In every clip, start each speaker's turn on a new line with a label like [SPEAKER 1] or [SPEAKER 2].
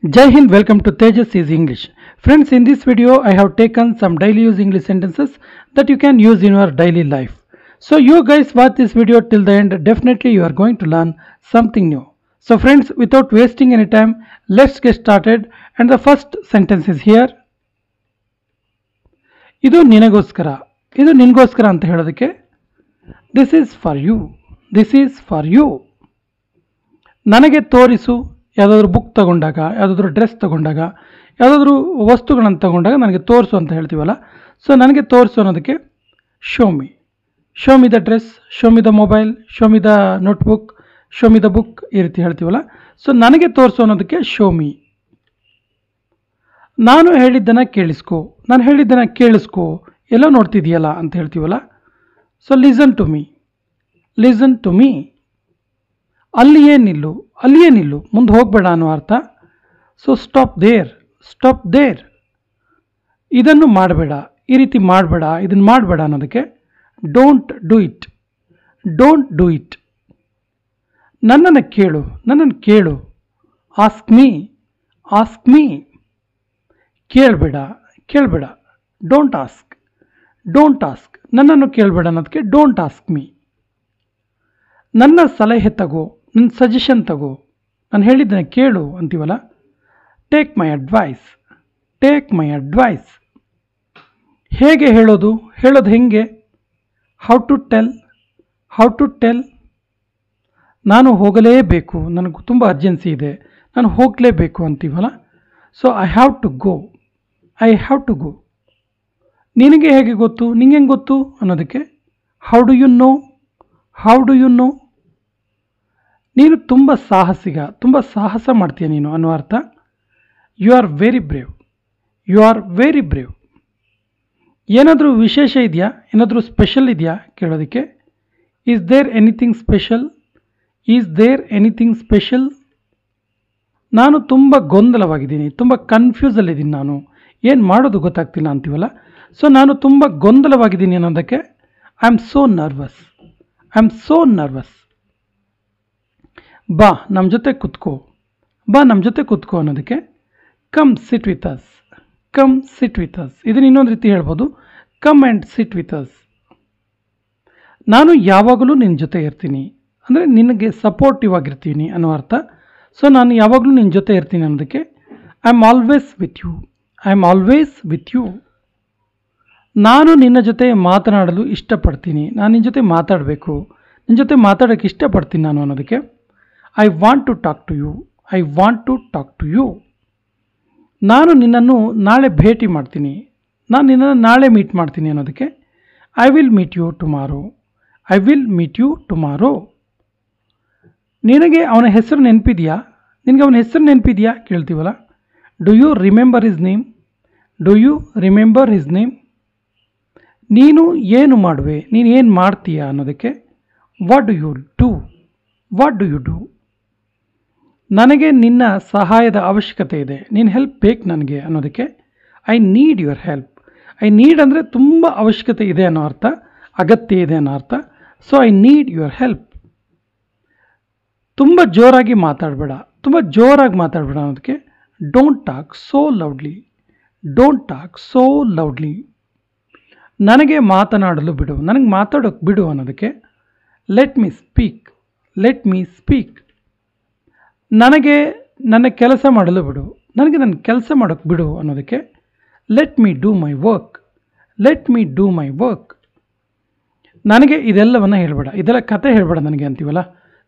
[SPEAKER 1] Jai Hind, welcome to Tejas Easy English. Friends, in this video I have taken some daily use English sentences that you can use in your daily life. So you guys watch this video till the end, definitely you are going to learn something new. So friends, without wasting any time, let's get started, and the first sentence is here. ಇದು ನಿನಗೋಸ್ಕರ, ಇದು ನಿನಗೋಸ್ಕರ ಅಂತ ಹೇಳೋದಕ್ಕೆ this is for you, this is for you. ನನಗೆ ತೋರಿಸು, ಯಾವುದಾದ್ರೂ book ತಗೊಂಡಾಗ, ಯಾವುದಾದ್ರೂ ಡ್ರೆಸ್ ತಗೊಂಡಾಗ, ಯಾವುದಾದ್ರೂ ವಸ್ತುಗಳನ್ನು ತಗೊಂಡಾಗ ನನಗೆ ತೋರಿಸು ಅಂತ ಹೇಳ್ತೀವಲ್ಲ. ಸೊ ನನಗೆ ತೋರಿಸು ಅನ್ನೋದಕ್ಕೆ show me, show me the dress, show me the mobile, show me the notebook, show me the book, ಈ ರೀತಿ ಹೇಳ್ತೀವಲ್ಲ. ಸೊ ನನಗೆ ತೋರಿಸು ಅನ್ನೋದಕ್ಕೆ ಶೋ ಮಿ. ನಾನು ಹೇಳಿದ್ದನ್ನು ಕೇಳಿಸ್ಕೋ, ನಾನು ಹೇಳಿದ್ದನ್ನು ಕೇಳಿಸ್ಕೋ, ಎಲ್ಲೋ ನೋಡ್ತಿದೆಯಲ್ಲ ಅಂತ ಹೇಳ್ತೀವಲ್ಲ. So listen to me, listen to me. ಅಲ್ಲಿಯೇ ನಿಲ್ಲು, ಅಲ್ಲಿಯೇ ನಿಲ್ಲು, ಮುಂದೆ ಹೋಗಬೇಡ ಅನ್ನೋ ಅರ್ಥ. So stop there, stop there. ಇದನ್ನು ಮಾಡಬೇಡ, ಈ ರೀತಿ ಮಾಡಬೇಡ, ಇದನ್ನು ಮಾಡಬೇಡ ಅನ್ನೋದಕ್ಕೆ don't do it, don't do it. ನನ್ನನ್ನು ಕೇಳು, ನನ್ನನ್ನು ಕೇಳು. Ask me, ask me. ಕೇಳಬೇಡ, ಕೇಳಬೇಡ. Don't ask, don't ask. ನನ್ನನ್ನು ಕೇಳಬೇಡ ಅನ್ನೋದಕ್ಕೆ ಡೋಂಟ್ ಆಸ್ಕ್ ಮೀ. ನನ್ನ ಸಲಹೆ ತಗೋ, ನನ್ನ ಸಜೆಷನ್ ತಗೋ, ನಾನು ಹೇಳಿದ್ದನ್ನು ಕೇಳು ಅಂತೀವಲ್ಲ. Take my advice, take my advice. ಹೇಗೆ ಹೇಳೋದು, ಹೇಳೋದು ಹೆಂಗೆ? How to tell, how to tell. ನಾನು ಹೋಗಲೇಬೇಕು, ನನಗೆ ತುಂಬ ಅರ್ಜೆನ್ಸಿ ಇದೆ, ನಾನು ಹೋಗಲೇಬೇಕು ಅಂತೀವಲ್ಲ. So I have to go, I have to go. ನಿನಗೆ ಹೇಗೆ ಗೊತ್ತು, ನಿಂಗೆ ಹೆಂಗೆ ಗೊತ್ತು ಅನ್ನೋದಕ್ಕೆ how do you know, how do you know. ನೀನು ತುಂಬ ಸಾಹಸಿಗ, ತುಂಬ ಸಾಹಸ ಮಾಡ್ತೀಯ ನೀನು ಅನ್ನೋ ಅರ್ಥ. You are very brave, you are very brave. ಏನಾದರೂ ವಿಶೇಷ ಇದೆಯಾ, ಏನಾದರೂ ಸ್ಪೆಷಲ್ ಇದೆಯಾ ಕೇಳೋದಕ್ಕೆ is there anything special, is there anything special. ನಾನು ತುಂಬ ಗೊಂದಲವಾಗಿದ್ದೀನಿ, ತುಂಬ ಕನ್ಫ್ಯೂಸಲ್ಲಿದ್ದೀನಿ, ನಾನು ಏನು ಮಾಡೋದು ಗೊತ್ತಾಗ್ತಿಲ್ಲ ಅಂತೀವಲ್ಲ. ಸೊ ನಾನು ತುಂಬ ಗೊಂದಲವಾಗಿದ್ದೀನಿ ಅನ್ನೋದಕ್ಕೆ I am so nervous, I am so nervous. ಬಾ ನಮ್ಮ ಜೊತೆ ಕೂತ್ಕೋ, ಬಾ ನಮ್ಮ ಜೊತೆ ಕೂತ್ಕೋ ಅನ್ನೋದಕ್ಕೆ come sit with us, come sit with us. ಇದನ್ನು ಇನ್ನೊಂದು ರೀತಿ ಹೇಳ್ಬೋದು, come and sit with us. ನಾನು ಯಾವಾಗಲೂ ನಿನ್ನ ಜೊತೆ ಇರ್ತೀನಿ, ಅಂದರೆ ನಿನಗೆ ಸಪೋರ್ಟಿವ್ ಆಗಿರ್ತೀನಿ ಅನ್ನೋ ಅರ್ಥ. ಸೊ ನಾನು ಯಾವಾಗಲೂ ನಿನ್ನ ಜೊತೆ ಇರ್ತೀನಿ ಅನ್ನೋದಕ್ಕೆ I am always with you, I am always with you. ನಾನು ನಿನ್ನ ಜೊತೆ ಮಾತನಾಡಲು ಇಷ್ಟಪಡ್ತೀನಿ, ನಾನು ನಿನ್ನ ಜೊತೆ ಮಾತಾಡಬೇಕು, ನಿನ್ನ ಜೊತೆ ಮಾತಾಡೋಕ್ಕೆ ಇಷ್ಟಪಡ್ತೀನಿ ನಾನು ಅನ್ನೋದಕ್ಕೆ I want to talk to you, I want to talk to you. ನಾನು ನಿನ್ನನ್ನು ನಾಳೆ ಭೇಟಿ ಮಾಡ್ತೀನಿ, ನಾನು ನಿನ್ನನ್ನು ನಾಳೆ ಮೀಟ್ ಮಾಡ್ತೀನಿ ಅನ್ನೋದಕ್ಕೆ I will meet you tomorrow, I will meet you tomorrow. ನಿನಗೆ ಅವನ ಹೆಸರು ನೆನಪಿದೆಯಾ, ನಿನಗೆ ಅವನ ಹೆಸರು ನೆನಪಿದೆಯಾ ಕೇಳ್ತೀವಲ್ಲ. Do you remember his name, do you remember his name. ನೀನು ಏನು ಮಾಡುವೆ, ನೀನು ಏನು ಮಾಡ್ತೀಯಾ ಅನ್ನೋದಕ್ಕೆ what do you do, what do you do. ನನಗೆ ನಿನ್ನ ಸಹಾಯದ ಅವಶ್ಯಕತೆ ಇದೆ, ನಿನ್ನ ಹೆಲ್ಪ್ ಬೇಕು ನನಗೆ ಅನ್ನೋದಕ್ಕೆ I need your help. I need ಅಂದರೆ ತುಂಬ ಅವಶ್ಯಕತೆ ಇದೆ ಅನ್ನೋ ಅರ್ಥ, ಅಗತ್ಯ ಇದೆ ಅನ್ನೋ ಅರ್ಥ. So I need your help. ತುಂಬ ಜೋರಾಗಿ ಮಾತಾಡಬೇಡ, ತುಂಬ ಜೋರಾಗಿ ಮಾತಾಡಬೇಡ ಅನ್ನೋದಕ್ಕೆ don't talk so loudly, don't talk so loudly. ನನಗೆ ಮಾತನಾಡಲು ಬಿಡು, ನನಗೆ ಮಾತಾಡೋಕ್ಕೆ ಬಿಡು ಅನ್ನೋದಕ್ಕೆ let me speak, let me speak. ನನಗೆ ನನ್ನ ಕೆಲಸ ಮಾಡಲು ಬಿಡು, ನನಗೆ ನನ್ನ ಕೆಲಸ ಮಾಡೋಕ್ಕೆ ಬಿಡು ಅನ್ನೋದಕ್ಕೆ let me do my work, let me do my work. ನನಗೆ ಇದೆಲ್ಲವನ್ನು ಹೇಳಬೇಡ, ಇದೆಲ್ಲ ಕತೆ ಹೇಳಬೇಡ ನನಗೆ ಅಂತೀವಲ್ಲ.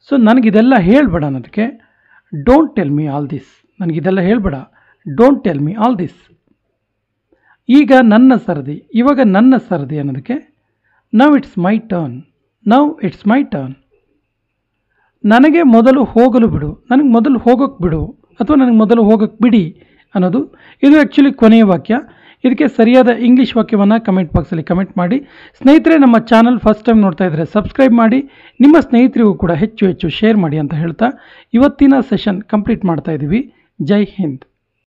[SPEAKER 1] ಸೊ ನನಗಿದೆಲ್ಲ ಹೇಳಬೇಡ ಅನ್ನೋದಕ್ಕೆ don't tell me all this, ನನಗಿದೆಲ್ಲ ಹೇಳಬೇಡ, don't tell me all this. ಈಗ ನನ್ನ ಸರದಿ, ಇವಾಗ ನನ್ನ ಸರದಿ ಅನ್ನೋದಕ್ಕೆ now it's my turn, now it's my turn. ನನಗೆ ಮೊದಲು ಹೋಗಲು ಬಿಡು, ನನಗೆ ಮೊದಲು ಹೋಗೋಕ್ಕೆ ಬಿಡು, ಅಥವಾ ನನಗೆ ಮೊದಲು ಹೋಗೋಕ್ಕೆ ಬಿಡಿ ಅನ್ನೋದು. ಇದು ಆ್ಯಕ್ಚುಲಿ ಕೊನೆಯ ವಾಕ್ಯ. ಇದಕ್ಕೆ ಸರಿಯಾದ ಇಂಗ್ಲೀಷ್ ವಾಕ್ಯವನ್ನು ಕಮೆಂಟ್ ಬಾಕ್ಸಲ್ಲಿ ಕಮೆಂಟ್ ಮಾಡಿ. ಸ್ನೇಹಿತರೆ, ನಮ್ಮ ಚಾನಲ್ ಫಸ್ಟ್ ಟೈಮ್ ನೋಡ್ತಾ ಇದ್ದರೆ ಸಬ್ಸ್ಕ್ರೈಬ್ ಮಾಡಿ, ನಿಮ್ಮ ಸ್ನೇಹಿತರಿಗೂ ಕೂಡ ಹೆಚ್ಚು ಹೆಚ್ಚು ಶೇರ್ ಮಾಡಿ ಅಂತ ಹೇಳ್ತಾ ಇವತ್ತಿನ ಸೆಷನ್ ಕಂಪ್ಲೀಟ್ ಮಾಡ್ತಾ ಇದ್ದೀವಿ. ಜೈ ಹಿಂದ್.